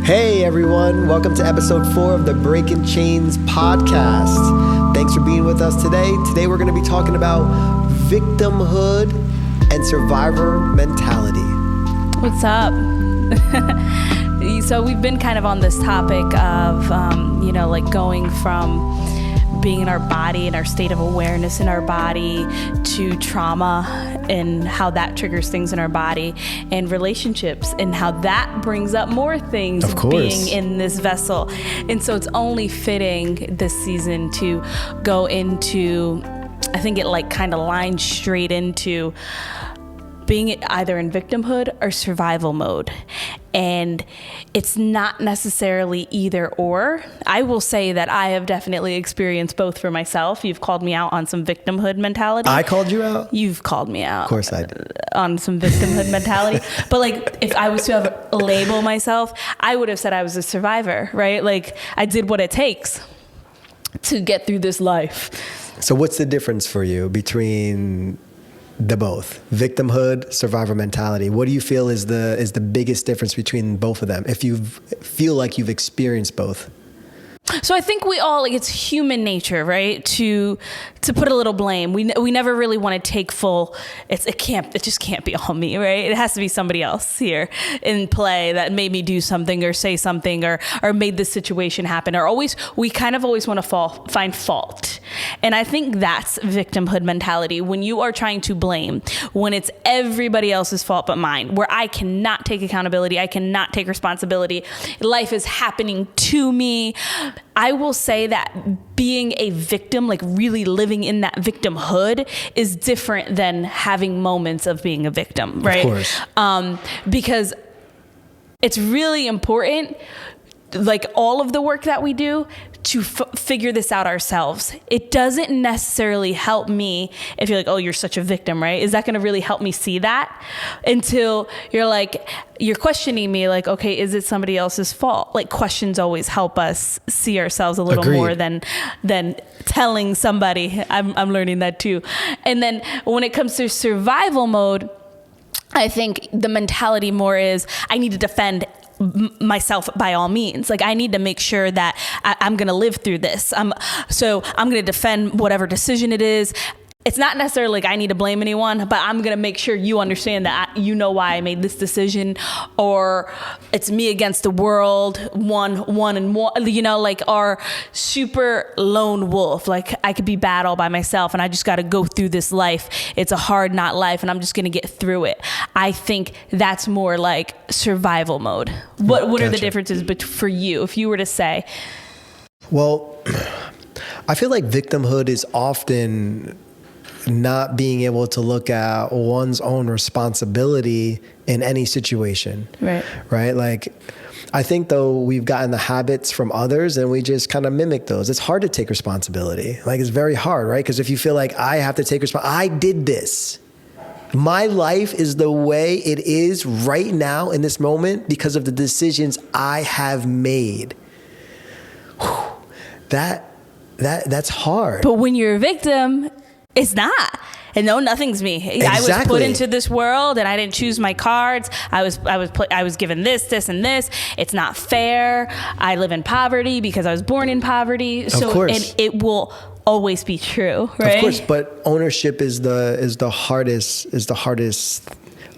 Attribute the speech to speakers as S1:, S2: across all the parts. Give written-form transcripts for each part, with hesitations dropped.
S1: Hey everyone, welcome to episode 4 of the Breaking Chains podcast. Thanks for being with us today. Today we're going to be talking about victimhood and survivor mentality.
S2: What's up? So we've been kind of on this topic of, going from being in our body and our state of awareness in our body to trauma and how that triggers things in our body and relationships and how that brings up more things being in this vessel. And so it's only fitting this season to go into, I think it kind of lines straight into being either in victimhood or survival mode. And it's not necessarily either or. I will say that I have definitely experienced both for myself. You've called me out on some victimhood mentality.
S1: I called you out?
S2: You've called me out.
S1: Of course I did.
S2: On some victimhood mentality. But if I was to have a label myself, I would have said I was a survivor, right? I did what it takes to get through this life.
S1: So what's the difference for you between the both, victimhood, survivor mentality? What do you feel is the biggest difference between both of them, if you feel like you've experienced both?
S2: So I think we all, it's human nature, right? To put a little blame. We never really want to take full. It just can't be all me, right? It has to be somebody else here in play that made me do something or say something or made this situation happen. We kind of always want to find fault. And I think that's victimhood mentality. When you are trying to blame, when it's everybody else's fault but mine, where I cannot take accountability, I cannot take responsibility. Life is happening to me. I will say that being a victim, really living in that victimhood, is different than having moments of being a victim, right?
S1: Of course.
S2: Because it's really important, all of the work that we do, to figure this out ourselves. It doesn't necessarily help me if you're oh, you're such a victim, right? Is that going to really help me see that? Until you're questioning me, okay, is it somebody else's fault? Questions always help us see ourselves a little
S1: Agreed.
S2: more than telling somebody. I'm learning that too. And then when it comes to survival mode, I think the mentality more is I need to defend myself by all means. I need to make sure that I'm going to live through this. So I'm going to defend whatever decision it is. It's not necessarily I need to blame anyone, but I'm going to make sure you understand that you know why I made this decision, or it's me against the world, one and one, our super lone wolf. I could be bad all by myself and I just got to go through this life. It's a hard not life and I'm just going to get through it. I think that's more survival mode. What are the differences for you, if you were to say?
S1: Well, I feel like victimhood is often not being able to look at one's own responsibility in any situation.
S2: Right.
S1: I think though we've gotten the habits from others and we just kind of mimic those. It's hard to take responsibility. It's very hard, right? Because if you feel I have to take responsibility, I did this. My life is the way it is right now in this moment because of the decisions I have made. Whew. That's hard.
S2: But when you're a victim, it's not. And no, nothing's me.
S1: Exactly.
S2: I was put into this world and I didn't choose my cards. I was given this and this. It's not fair. I live in poverty because I was born in poverty.
S1: Of course.
S2: And it will always be true, right?
S1: Of course, but ownership is the hardest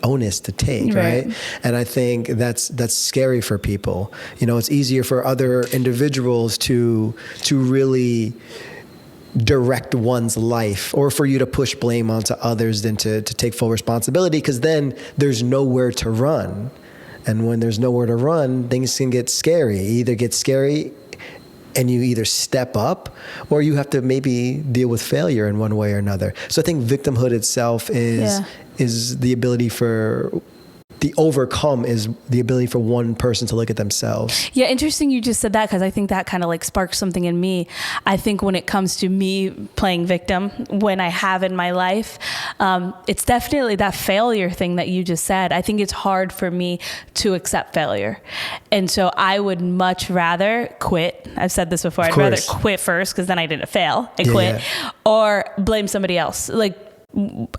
S1: onus to take, right? And I think that's scary for people. It's easier for other individuals to really direct one's life, or for you to push blame onto others than to take full responsibility, because then there's nowhere to run. And when there's nowhere to run, things can get scary. It either gets scary and you either step up or you have to maybe deal with failure in one way or another. So I think victimhood itself is the ability for the overcome is the ability for one person to look at themselves.
S2: Yeah, interesting you just said that, because I think that kind of sparks something in me. I think when it comes to me playing victim, when I have in my life, it's definitely that failure thing that you just said. I think it's hard for me to accept failure. And so I would much rather quit. I've said this before. I'd rather quit first because then I didn't fail and quit, or blame somebody else.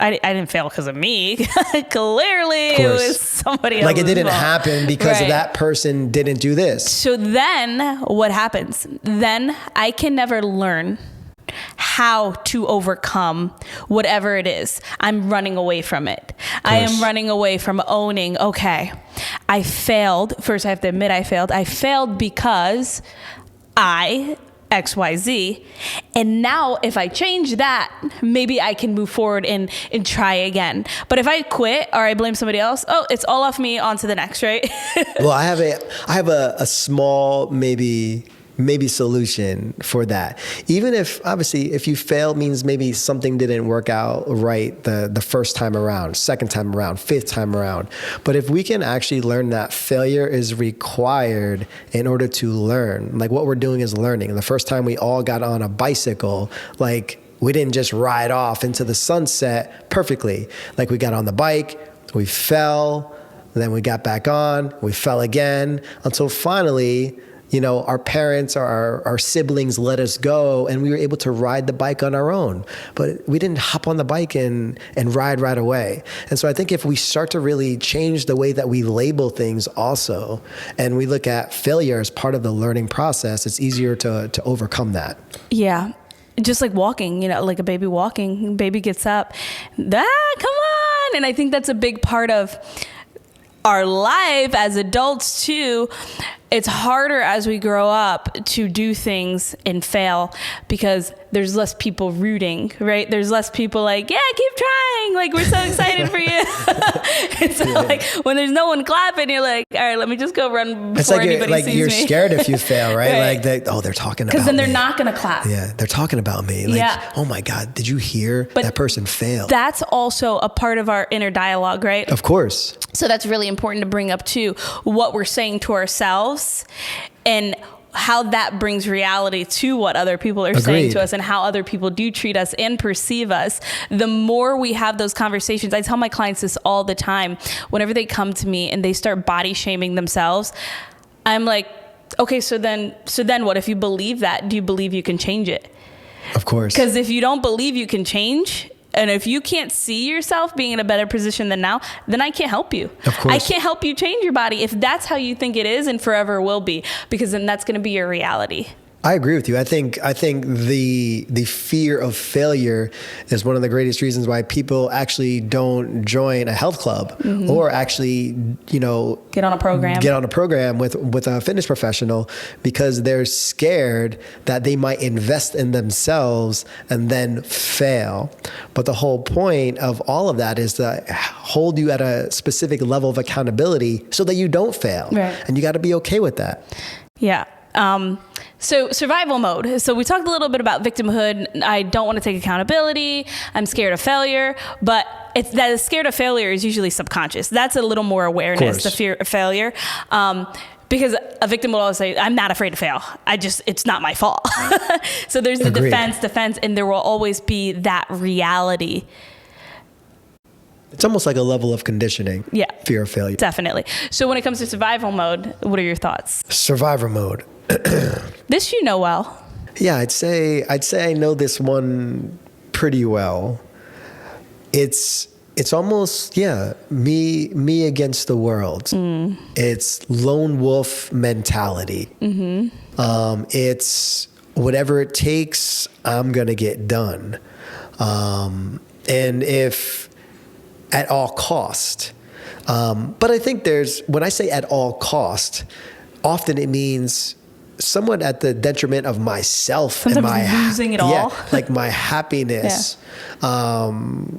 S2: I didn't fail because of me. Clearly, it was somebody else.
S1: Like it didn't happen because that person didn't do this.
S2: So then what happens? Then I can never learn how to overcome whatever it is. I'm running away from it. I am running away from owning, okay, I failed. First, I have to admit I failed. I failed because XYZ. And now if I change that, maybe I can move forward and try again. But if I quit or I blame somebody else, it's all off me, on to the next, right?
S1: Well, I have a small maybe solution for that. Even if, obviously, if you failed means maybe something didn't work out right the first time around, second time around, fifth time around. But if we can actually learn that failure is required in order to learn, like what we're doing is learning. And the first time we all got on a bicycle, like we didn't just ride off into the sunset perfectly. Like we got on the bike, we fell, then we got back on, we fell again, until finally, our parents or our siblings let us go and we were able to ride the bike on our own. But we didn't hop on the bike and ride right away. And so I think if we start to really change the way that we label things also, and we look at failure as part of the learning process, it's easier to overcome that.
S2: Yeah. Just like walking, like a baby walking, baby gets up, come on. And I think that's a big part of our life as adults too. It's harder as we grow up to do things and fail because there's less people rooting, right? There's less people like, yeah, keep trying. Like, we're so excited for you. And so like when there's no one clapping, you're like, all right, let me just go run before anybody sees me.
S1: You're scared if you fail, right? Like, they're talking about me.
S2: Because then they're not going to clap.
S1: Yeah, they're talking about me. Like, oh my God, did you hear that person failed?
S2: That's also a part of our inner dialogue, right?
S1: Of course.
S2: So that's really important to bring up too, what we're saying to ourselves and how that brings reality to what other people are saying to us and how other people do treat us and perceive us. The more we have those conversations, I tell my clients this all the time, whenever they come to me and they start body shaming themselves, I'm like, okay, so then what? If you believe that, do you believe you can change it?
S1: Of course.
S2: Because if you don't believe you can change, and if you can't see yourself being in a better position than now, then I can't help you.
S1: Of course.
S2: I can't help you change your body if that's how you think it is and forever will be, because then that's going to be your reality.
S1: I agree with you. I think the fear of failure is one of the greatest reasons why people actually don't join a health club or actually, get on a program with a fitness professional, because they're scared that they might invest in themselves and then fail. But the whole point of all of that is to hold you at a specific level of accountability so that you don't fail. Right. And you got to be okay with that. Yeah.
S2: So survival mode. So we talked a little bit about victimhood. I don't want to take accountability. I'm scared of failure, but scared of failure is usually subconscious. That's a little more awareness, the fear of failure. Because a victim will always say, I'm not afraid to fail. It's not my fault. So there's the defense, and there will always be that reality.
S1: It's almost like a level of conditioning. Yeah. Fear of failure.
S2: Definitely. So when it comes to survival mode, what are your thoughts?
S1: Survivor mode.
S2: This you know well.
S1: Yeah, I'd say I know this one pretty well. It's almost, me against the world. It's lone wolf mentality. It's whatever it takes, I'm gonna get done. And if at all cost. But I think when I say at all cost, often it means somewhat at the detriment of myself.
S2: Sometimes and losing it all.
S1: Yeah, like my happiness. But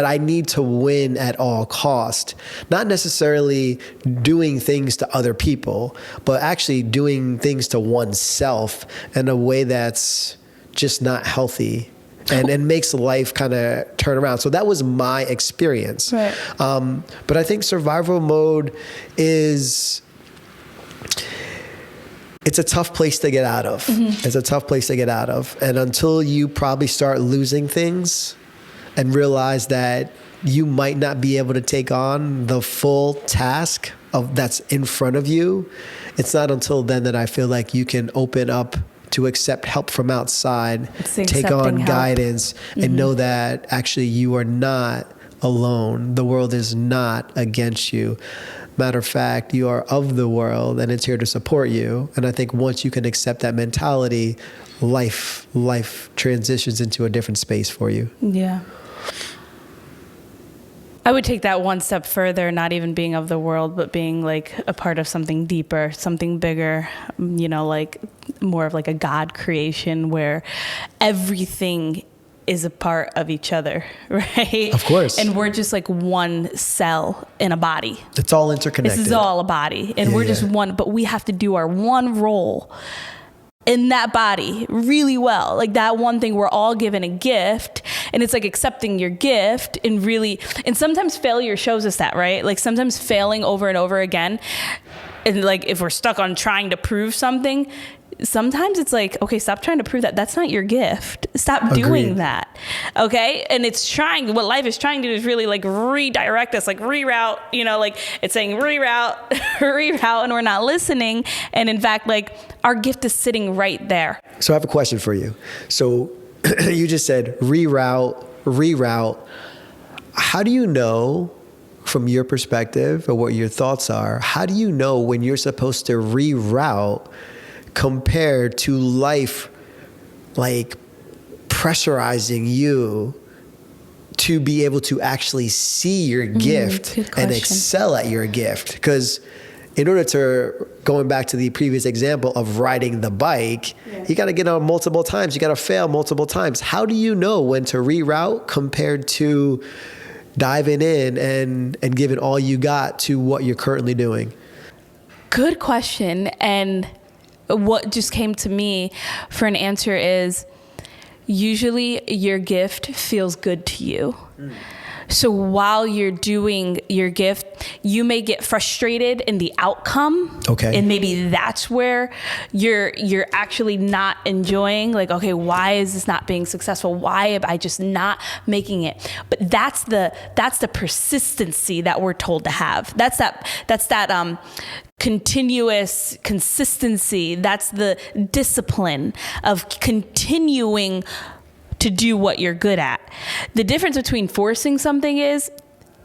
S1: I need to win at all cost. Not necessarily doing things to other people, but actually doing things to oneself in a way that's just not healthy. And makes life kind of turn around. So that was my experience. Right. But I think survival mode it's a tough place to get out of. It's a tough place to get out of. And until you probably start losing things and realize that you might not be able to take on the full task that's in front of you, it's not until then that I feel like you can open up to accept help from outside,
S2: It's
S1: take on
S2: accepting help.
S1: guidance, and know that actually you are not alone. The world is not against you. Matter of fact, you are of the world and it's here to support you. And I think once you can accept that mentality, life transitions into a different space for you.
S2: Yeah. I would take that one step further, not even being of the world, but being like a part of something deeper, something bigger, you know, like more of like a God creation where everything is a part of each other, right?
S1: Of course.
S2: And we're just like one cell in a body.
S1: It's all interconnected.
S2: This is all a body. And we're just one, but we have to do our one role in that body really well. Like that one thing, we're all given a gift, and it's like accepting your gift and sometimes failure shows us that, right? Like sometimes failing over and over again. And like if we're stuck on trying to prove something, sometimes it's like, okay, stop trying to prove that. That's not your gift. Stop doing that. Okay. And what life is trying to do is really like redirect us, like reroute, you know, like it's saying reroute, and we're not listening. And in fact, like our gift is sitting right there.
S1: So I have a question for you. So you just said reroute. How do you know, from your perspective or what your thoughts are, how do you know when you're supposed to reroute compared to life like pressurizing you to be able to actually see your gift and excel at your gift? Because in order to, going back to the previous example of riding the bike, you got to get on multiple times. You got to fail multiple times. How do you know when to reroute compared to diving in and giving all you got to what you're currently doing?
S2: Good question. And what just came to me for an answer is usually your gift feels good to you. So while you're doing your gift, you may get frustrated in the outcome.
S1: Okay.
S2: And maybe that's where you're actually not enjoying, like, okay, why is this not being successful? Why am I just not making it? But that's the persistency that we're told to have. That's that continuous consistency. That's the discipline of continuing to do what you're good at. The difference between forcing something is,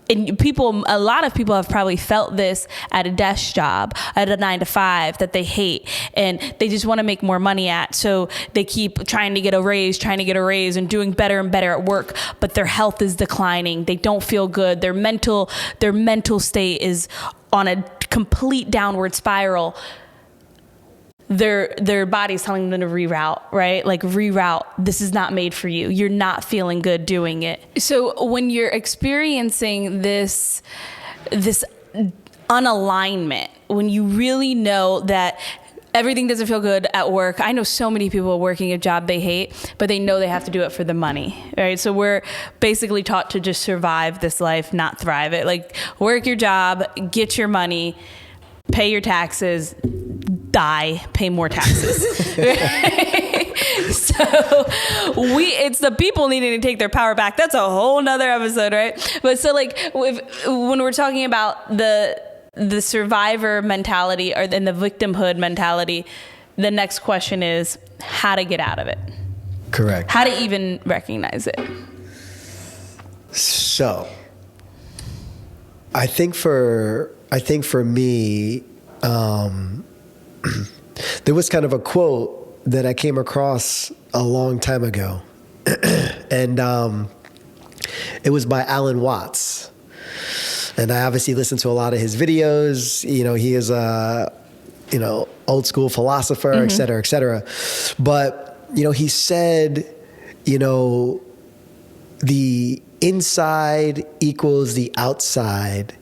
S2: and a lot of people have probably felt this at a desk job, at a 9-to-5 that they hate, and they just want to make more money at. So they keep trying to get a raise and doing better and better at work, but their health is declining. They don't feel good. Their mental state is on a complete downward spiral. Their body's telling them to reroute, right? Like reroute. This is not made for you. You're not feeling good doing it. So when you're experiencing this unalignment, when you really know that everything doesn't feel good at work. I know so many people working a job they hate, but they know they have to do it for the money, right? So we're basically taught to just survive this life, not thrive it. Like work your job, get your money, pay your taxes, die, pay more taxes. So it's the people needing to take their power back. That's a whole nother episode, right? But so like when we're talking about the survivor mentality and the victimhood mentality, the next question is how to get out of it.
S1: Correct.
S2: How to even recognize it.
S1: So I think for me, there was kind of a quote that I came across a long time ago. And it was by Alan Watts. And I obviously listened to a lot of his videos. You know, he is a, old school philosopher, et cetera, et cetera. But, he said, the inside equals the outside,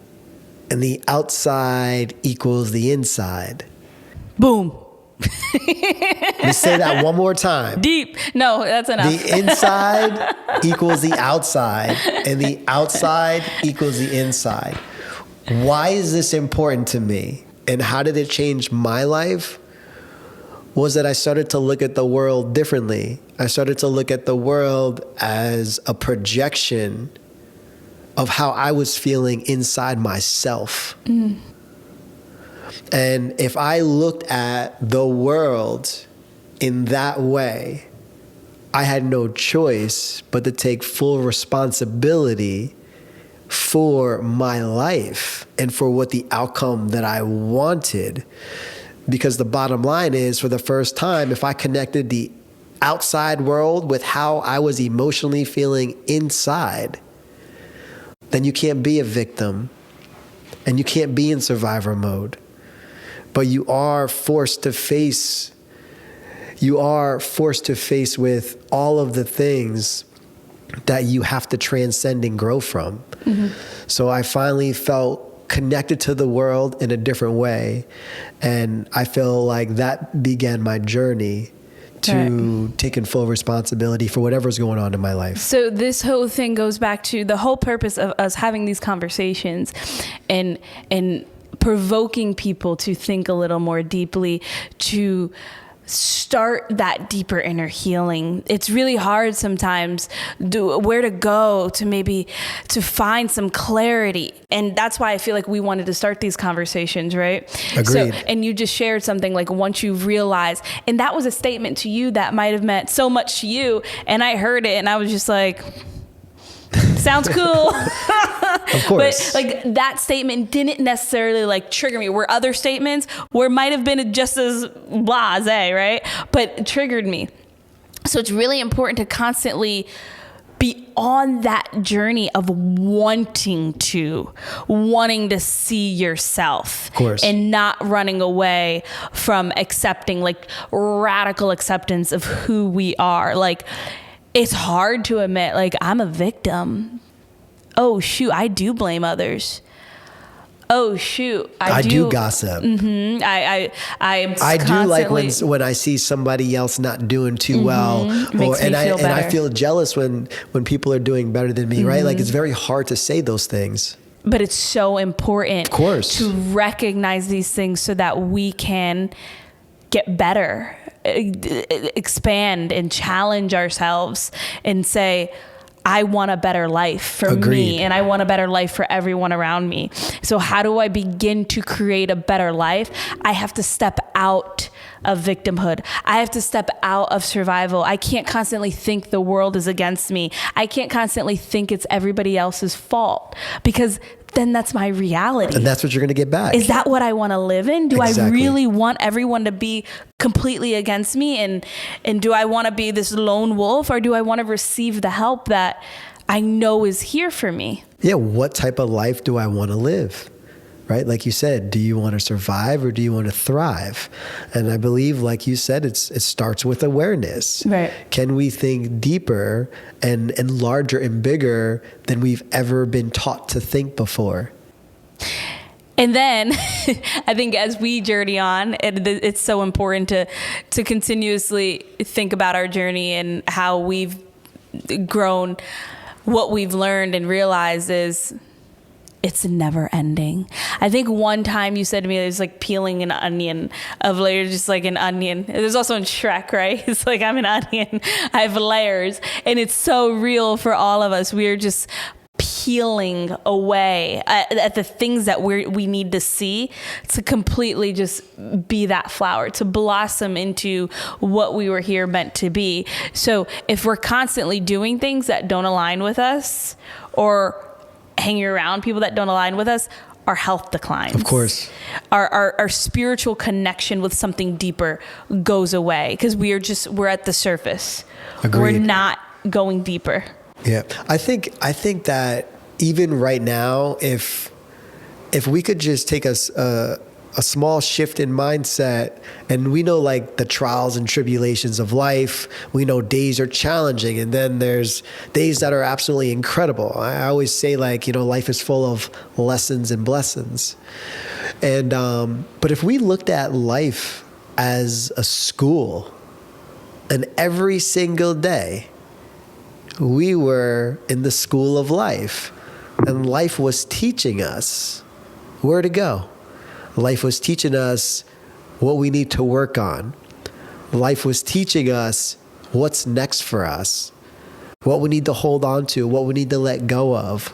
S1: and the outside equals the inside.
S2: Boom.
S1: Let me say that one more time.
S2: Deep. No, that's enough.
S1: The inside equals the outside, and the outside equals the inside. Why is this important to me? And how did it change my life? Was that I started to look at the world differently. I started to look at the world as a projection of how I was feeling inside myself. And if I looked at the world in that way, I had no choice but to take full responsibility for my life and for what the outcome that I wanted. Because the bottom line is, for the first time, if I connected the outside world with how I was emotionally feeling inside, then you can't be a victim and you can't be in survivor mode. But you are forced to face with all of the things that you have to transcend and grow from. Mm-hmm. So I finally felt connected to the world in a different way. And I feel like that began my journey to taking full responsibility for whatever's going on in my life.
S2: So this whole thing goes back to the whole purpose of us having these conversations and provoking people to think a little more deeply, to start that deeper inner healing. It's really hard sometimes where to go to find some clarity. And that's why I feel like we wanted to start these conversations, right?
S1: Agreed.
S2: So, and you just shared something like, once you realize, and that was a statement to you that might have meant so much to you. And I heard it and I was just like, sounds cool.
S1: Of course.
S2: But like that statement didn't necessarily like trigger me, where other statements might have been just as blasé, right? But it triggered me. So it's really important to constantly be on that journey of wanting to see yourself,
S1: of course,
S2: and not running away from accepting, like radical acceptance of who we are. Like, it's hard to admit, like, I'm a victim. Oh, shoot, I do blame others. Oh, shoot, I
S1: do gossip.
S2: Mm-hmm. I
S1: do like when I see somebody else not doing too well, and I feel jealous when people are doing better than me, right? Like, it's very hard to say those things.
S2: But it's so important,
S1: of course,
S2: to recognize these things so that we can get better, expand and challenge ourselves and say, I want a better life for me, and I want a better life for everyone around me. So how do I begin to create a better life? I have to step out of victimhood. I have to step out of survival. I can't constantly think the world is against me. I can't constantly think it's everybody else's fault, because then that's my reality.
S1: And that's what you're going to get back.
S2: Is that what I want to live in? Do
S1: Exactly.
S2: I really want everyone to be completely against me? And do I want to be this lone wolf, or do I want to receive the help that I know is here for me?
S1: Yeah. What type of life do I want to live? Right? Like you said, do you want to survive or do you want to thrive? And I believe, like you said, it starts with awareness.
S2: Right.
S1: Can we think deeper and larger and bigger than we've ever been taught to think before?
S2: And then I think as we journey on, it's so important to continuously think about our journey and how we've grown. What we've learned and realized is it's never ending. I think one time you said to me, it was like peeling an onion of layers, just like an onion. There's also in Shrek, right? It's like, I'm an onion. I have layers. And it's so real for all of us. We're just peeling away at the things that we need to see to completely just be that flower, to blossom into what we were here meant to be. So if we're constantly doing things that don't align with us, or hanging around people that don't align with us, our health declines.
S1: Of course.
S2: Our spiritual connection with something deeper goes away, because we're at the surface.
S1: Agreed.
S2: We're not going deeper.
S1: Yeah. I think that even right now, if we could just take a small shift in mindset, and we know, like, the trials and tribulations of life, we know days are challenging, and then there's days that are absolutely incredible. I always say, like, life is full of lessons and blessings. And but if we looked at life as a school, and every single day we were in the school of life, and life was teaching us where to go. Life was teaching us what we need to work on. Life was teaching us what's next for us, what we need to hold on to, what we need to let go of,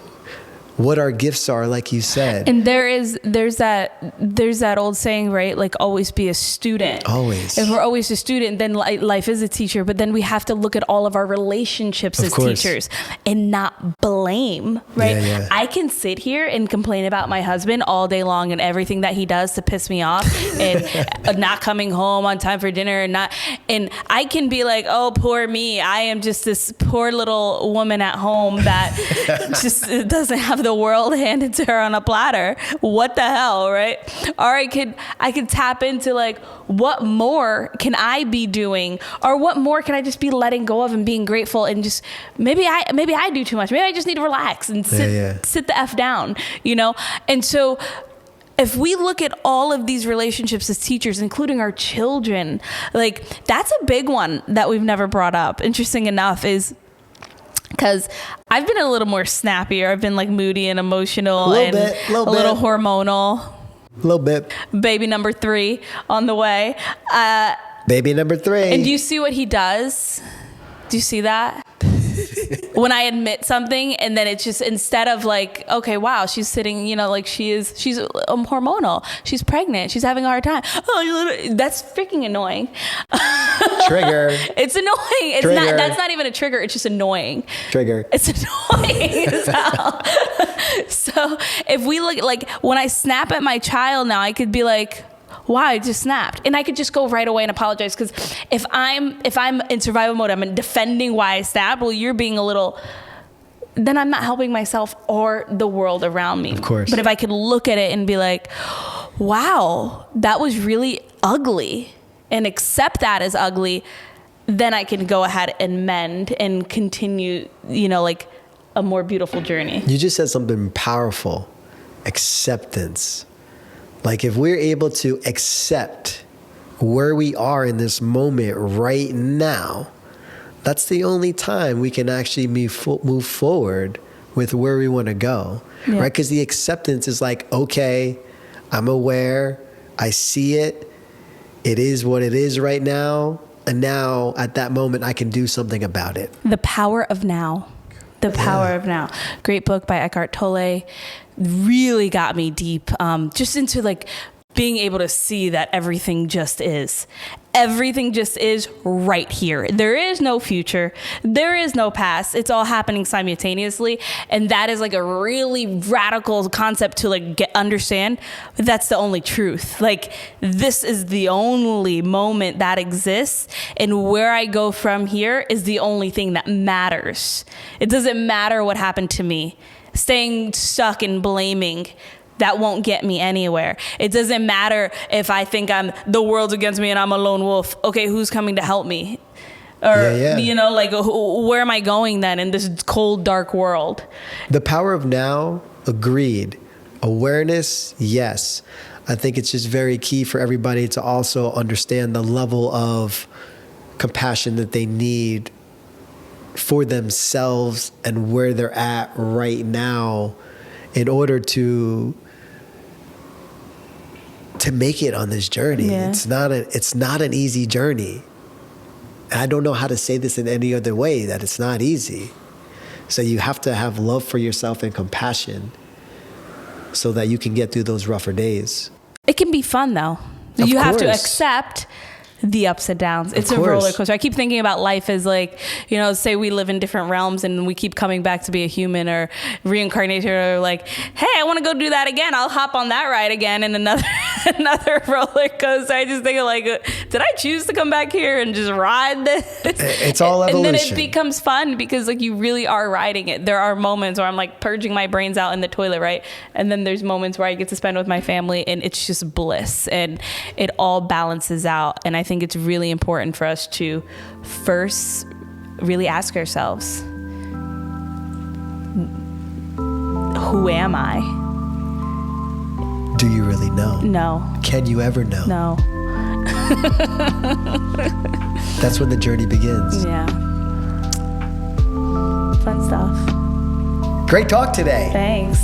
S1: what our gifts are, like you said.
S2: And there's that old saying, right? Like, always be a student.
S1: Always.
S2: If we're always a student, then life is a teacher. But then we have to look at all of our relationships as teachers and not blame, right?
S1: Yeah.
S2: I can sit here and complain about my husband all day long and everything that he does to piss me off and not coming home on time for dinner and I can be like, oh, poor me. I am just this poor little woman at home that just doesn't have the world handed to her on a platter. What the hell, right? Or I could tap into like, what more can I be doing, or what more can I just be letting go of and being grateful, and just maybe I do too much. Maybe I just need to relax and sit the F down, you know? And so if we look at all of these relationships as teachers, including our children, like, that's a big one that we've never brought up. Interesting enough is because I've been a little more snappier. I've been like moody and emotional and a little hormonal.
S1: A little bit.
S2: Baby number 3 on the way.
S1: Baby number 3.
S2: And do you see what he does? Do you see that? When I admit something, and then it's just, instead of like, okay, wow, she's sitting, you know, like she's hormonal, she's pregnant, she's having a hard time. Oh, that's freaking annoying.
S1: Trigger.
S2: It's annoying. It's
S1: trigger.
S2: not. That's not even a trigger. It's just annoying.
S1: Trigger.
S2: It's annoying as hell. So if we look, like, when I snap at my child now, I could be like, wow, I just snapped. And I could just go right away and apologize. Because if I'm in survival mode, I'm defending why I snapped. Well, you're being a little, then I'm not helping myself or the world around me.
S1: Of course.
S2: But if I could look at it and be like, wow, that was really ugly, and accept that as ugly, then I can go ahead and mend and continue, you know, like a more beautiful journey.
S1: You just said something powerful. Acceptance. Like, if we're able to accept where we are in this moment right now, that's the only time we can actually move forward with where we want to go, right? Because the acceptance is like, okay, I'm aware, I see it, it is what it is right now, and now at that moment I can do something about it.
S2: The Power of Now. The Power of Now. Great book by Eckhart Tolle. Really got me deep, just into like being able to see that everything just is. Everything just is right here. There is no future. There is no past. It's all happening simultaneously. And that is like a really radical concept to like understand. But that's the only truth. Like, this is the only moment that exists. And where I go from here is the only thing that matters. It doesn't matter what happened to me. Staying stuck and blaming, that won't get me anywhere. It doesn't matter if I think the world's against me and I'm a lone wolf. Okay, who's coming to help me? Or, you know, like, where am I going then in this cold, dark world?
S1: The power of now, agreed. Awareness, yes. I think it's just very key for everybody to also understand the level of compassion that they need for themselves and where they're at right now in order to make it on this journey.
S2: Yeah.
S1: It's not an easy journey. And I don't know how to say this in any other way, that it's not easy. So you have to have love for yourself and compassion so that you can get through those rougher days.
S2: It can be fun though. You have to accept the ups and downs. It's a roller coaster. I keep thinking about life as like, you know, say we live in different realms and we keep coming back to be a human or reincarnation, or like, hey, I want to go do that again. I'll hop on that ride again in another roller coaster. I just think of like, did I choose to come back here and just ride this?
S1: It's all evolution.
S2: And then it becomes fun because like you really are riding it. There are moments where I'm like purging my brains out in the toilet, right? And then there's moments where I get to spend with my family and it's just bliss and it all balances out. And I think it's really important for us to first really ask ourselves, who am I?
S1: Do you really know?
S2: No.
S1: Can you ever know?
S2: No.
S1: That's when the journey begins.
S2: Yeah. Fun stuff.
S1: Great talk today.
S2: Thanks.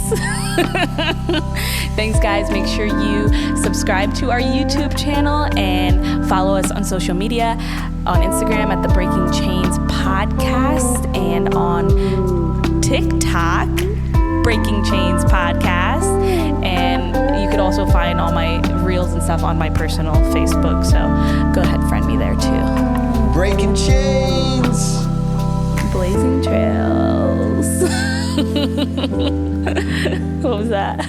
S2: Thanks, guys. Make sure you subscribe to our YouTube channel and follow us on social media, on Instagram at the Breaking Chains Podcast, and on TikTok, Breaking Chains podcast. And you could also find all my reels and stuff on my personal Facebook. So go ahead, friend me there too.
S1: Breaking Chains.
S2: Blazing trails. What was that?